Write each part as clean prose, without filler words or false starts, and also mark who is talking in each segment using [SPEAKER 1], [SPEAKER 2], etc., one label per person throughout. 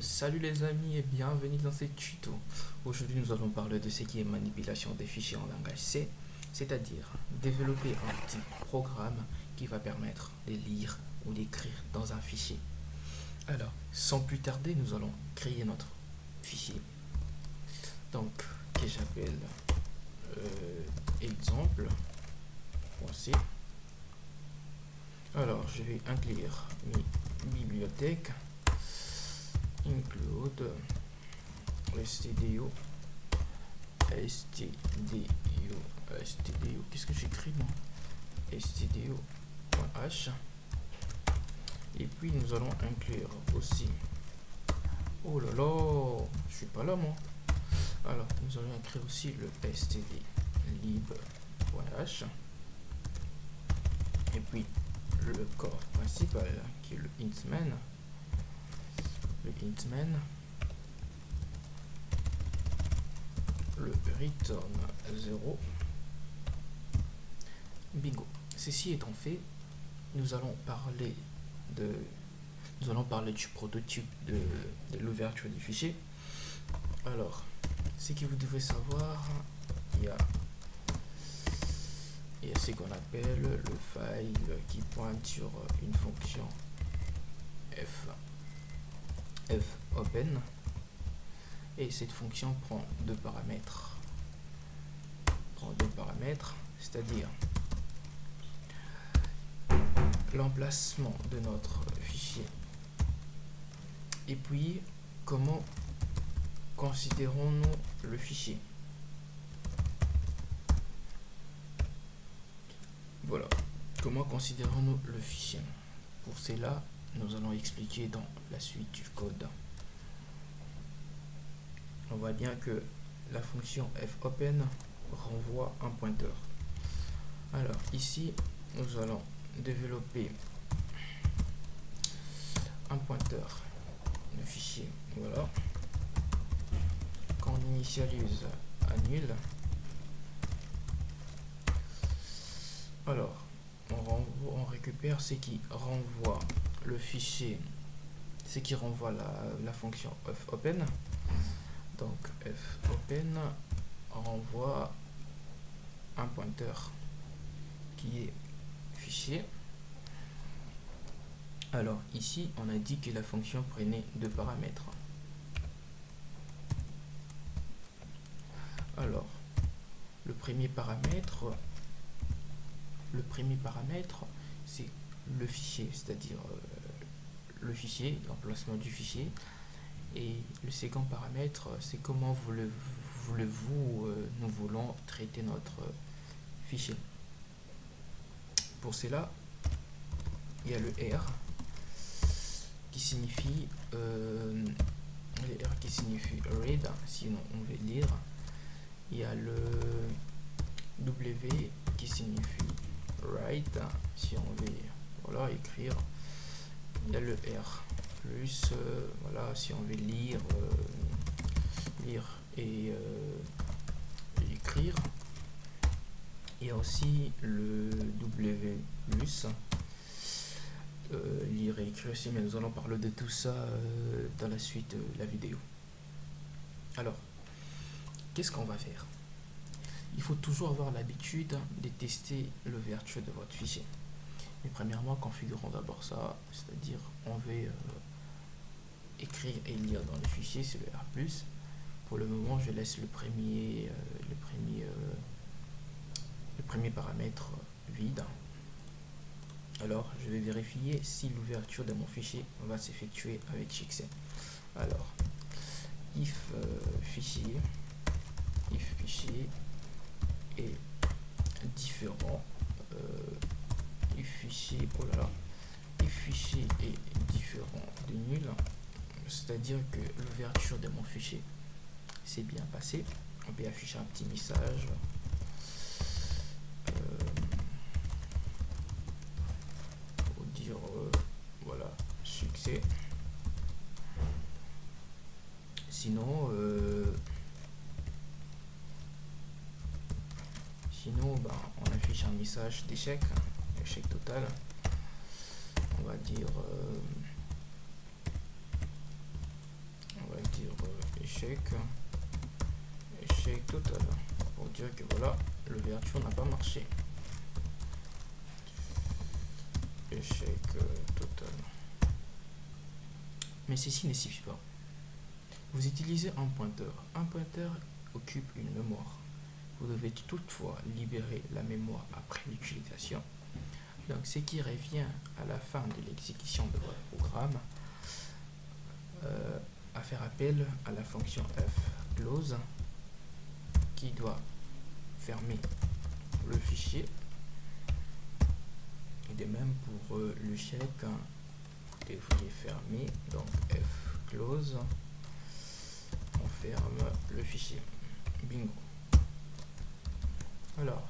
[SPEAKER 1] Salut les amis et bienvenue dans ce tuto. Aujourd'hui nous allons parler de ce qui est manipulation des fichiers en langage C, c'est-à-dire développer un petit programme qui va permettre de lire ou d'écrire dans un fichier. Alors, sans plus tarder, nous allons créer notre fichier. Donc, que j'appelle exemple.c. Alors, je vais inclure mes bibliothèques. Include stdio, qu'est-ce que j'écris moi, stdio.h, et puis nous allons inclure aussi, oh là là, je suis pas là moi, alors nous allons inclure aussi le stdlib.h, et puis le corps principal qui est le intMain, le return 0, bingo. Ceci étant fait, nous allons parler du prototype de l'ouverture du fichier. Alors, ce que vous devez savoir, il y a ce qu'on appelle le file qui pointe sur une fonction fopen, et cette fonction prend deux paramètres, c'est-à-dire l'emplacement de notre fichier et puis comment considérons-nous le fichier. Voilà, comment considérons-nous le fichier. Pour cela, nous allons expliquer dans la suite du code. On voit bien que la fonction fopen renvoie un pointeur. Alors ici, nous allons développer un pointeur de fichier. Voilà. Quand on initialise à nul, alors on récupère ce qui renvoie le fichier, ce qui renvoie la fonction fopen. Donc fopen renvoie un pointeur qui est fichier. Alors ici on a dit que la fonction prenait deux paramètres. Alors le premier paramètre c'est le fichier, c'est-à-dire le fichier, l'emplacement du fichier, et le second paramètre c'est comment voulez-vous nous voulons traiter notre fichier. Pour cela, il y a le R qui signifie read, sinon on veut lire. Il y a le W qui signifie write, si on veut écrire. Il y a le R plus, voilà, si on veut lire et écrire. Il y a aussi le W plus, lire et écrire aussi, mais nous allons parler de tout ça dans la suite de la vidéo. Alors, qu'est-ce qu'on va faire? Il faut toujours avoir l'habitude de tester l'ouverture de votre fichier. Mais premièrement, configurons d'abord ça, c'est-à-dire on veut écrire et lire dans le fichier, c'est le R+. Pour le moment, je laisse le premier paramètre vide. Alors, je vais vérifier si l'ouverture de mon fichier va s'effectuer avec succès. Alors, if fichier est différent, if fichier est différent de nul, c'est-à-dire que l'ouverture de mon fichier s'est bien passée. On peut afficher un petit message. Pour dire voilà, succès. Sinon on affiche un message d'échec, échec total. On va dire dire échec total pour dire que voilà, l'ouverture n'a pas marché. Échec total. Mais ceci ne suffit pas. Vous utilisez un pointeur. Un pointeur occupe une mémoire. Vous devez toutefois libérer la mémoire après l'utilisation. Donc, ce qui revient à la fin de l'exécution de votre programme à faire appel à la fonction fclose qui doit fermer le fichier. Et de même pour le chèque, vous devriez fermer. Donc, fclose, on ferme le fichier. Bingo. Alors,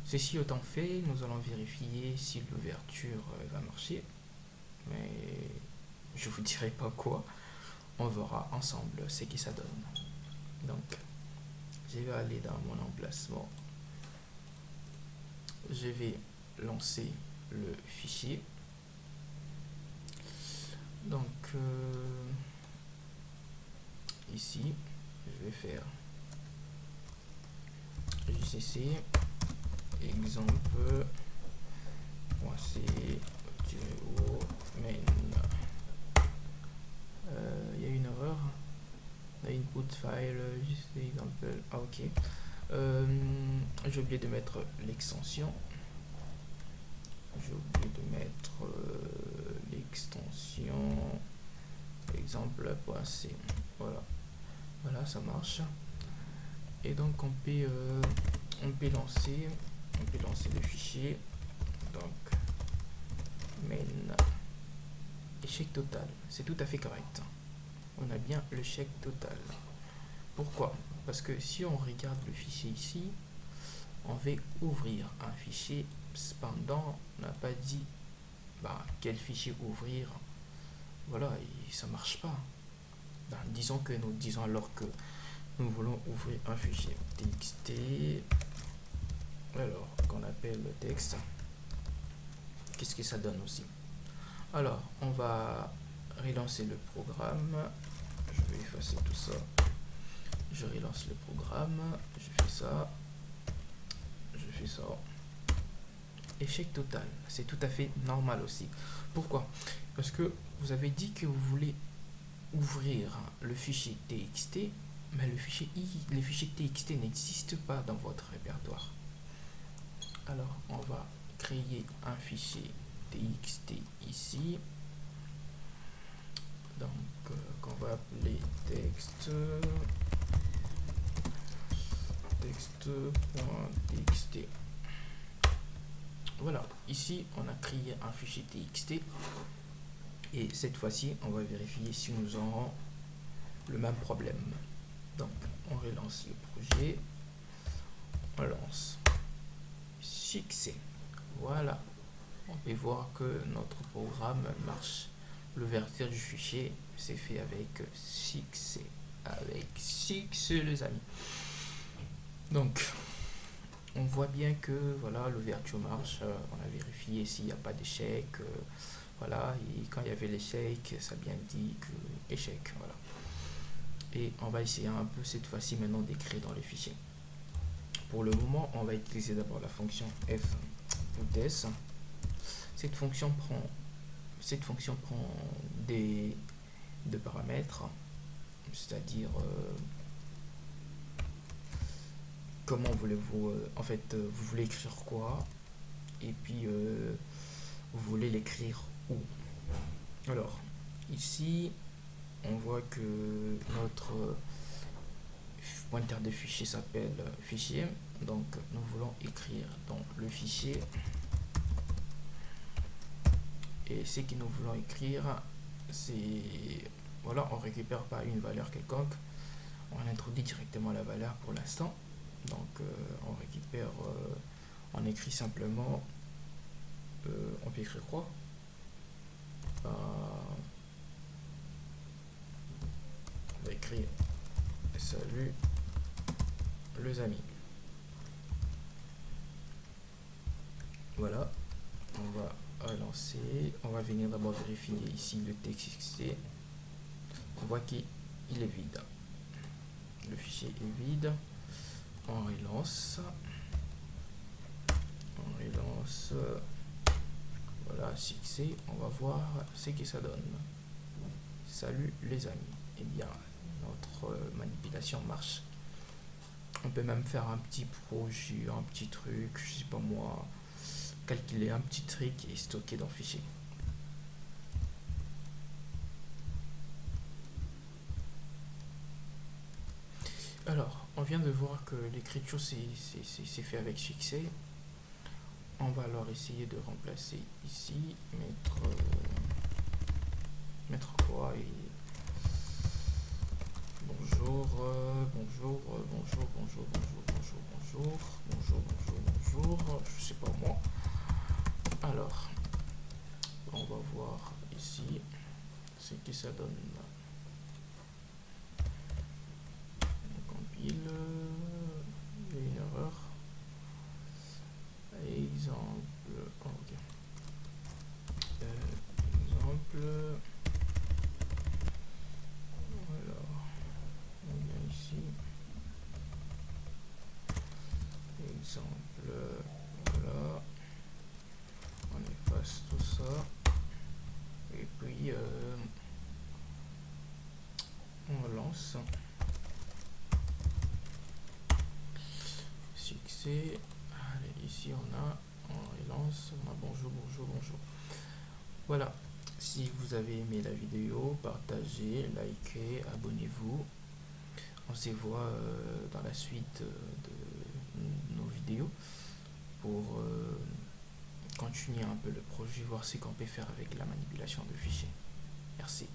[SPEAKER 1] ceci étant fait, nous allons vérifier si l'ouverture va marcher. Mais je vous dirai pas quoi. On verra ensemble ce que ça donne. Donc, je vais aller dans mon emplacement. Je vais lancer le fichier. Donc, ici, je vais faire JCC exemple main. Il y a une erreur. Input file, juste exemple. Ah, ok. J'ai oublié de mettre l'extension. J'ai oublié de mettre l'extension exemple.c. Voilà, ça marche. Et donc on peut lancer le fichier. Donc main échec total. C'est tout à fait correct. On a bien le chèque total. Pourquoi? Parce que si on regarde le fichier ici, on va ouvrir un fichier. Cependant, on n'a pas dit quel fichier ouvrir. Voilà, et ça marche pas. Disons alors que nous voulons ouvrir un fichier txt, alors qu'on appelle le texte. Qu'est-ce que ça donne aussi? Alors, on va relancer le programme. Je vais effacer tout ça. Je relance le programme. Je fais ça. Échec total. C'est tout à fait normal aussi. Pourquoi? Parce que vous avez dit que vous voulez ouvrir le fichier txt, mais le fichier txt n'existe pas dans votre répertoire. Alors, on va créer un fichier txt ici. Donc, qu'on va appeler texte.txt. Voilà, ici on a créé un fichier txt et cette fois-ci on va vérifier si nous aurons le même problème. Donc on relance le projet, on lance succès. Voilà, on peut voir que notre programme marche. L'ouverture du fichier c'est fait avec succès, les amis. Donc on voit bien que voilà, l'ouverture marche. On a vérifié s'il n'y a pas d'échec. Voilà, et quand il y avait l'échec, ça bien dit que échec. Voilà. Et on va essayer un peu cette fois-ci maintenant d'écrire dans le fichier. Pour le moment, on va utiliser d'abord la fonction f.s. Cette fonction prend des paramètres, c'est-à-dire comment voulez-vous vous voulez écrire quoi, et puis vous voulez l'écrire où. Alors ici on voit que notre pointeur de fichier s'appelle fichier, donc nous voulons écrire dans le fichier, et ce que nous voulons écrire c'est voilà, on récupère pas une valeur quelconque, on introduit directement la valeur pour l'instant. Donc on récupère, on écrit simplement, on peut écrire quoi? On va écrire salut les amis. Voilà, on va lancer, on va venir d'abord vérifier ici le txt. On voit qu'il il est vide. Le fichier est vide. On relance. Voilà, succès. On va voir ce que ça donne. Salut les amis. Eh bien, notre manipulation marche. On peut même faire un petit projet, un petit truc, je sais pas moi, calculer un petit truc et stocker dans le fichier. Alors, on vient de voir que l'écriture c'est fait avec succès. On va alors essayer de remplacer ici, mettre quoi et bonjour, bonjour, je sais pas moi. Alors, on va voir ici ce que ça donne. On compile, il y a une erreur. Exemple, ok. Exemple, alors, on vient ici. Exemple, voilà. On efface tout ça. Et puis, on lance. Succès. Allez, ici on relance, on a bonjour. Voilà. Si vous avez aimé la vidéo, partagez, likez, abonnez-vous. On se voit dans la suite de nos vidéos pour continuer un peu le projet, voir ce qu'on peut faire avec la manipulation de fichiers. Merci.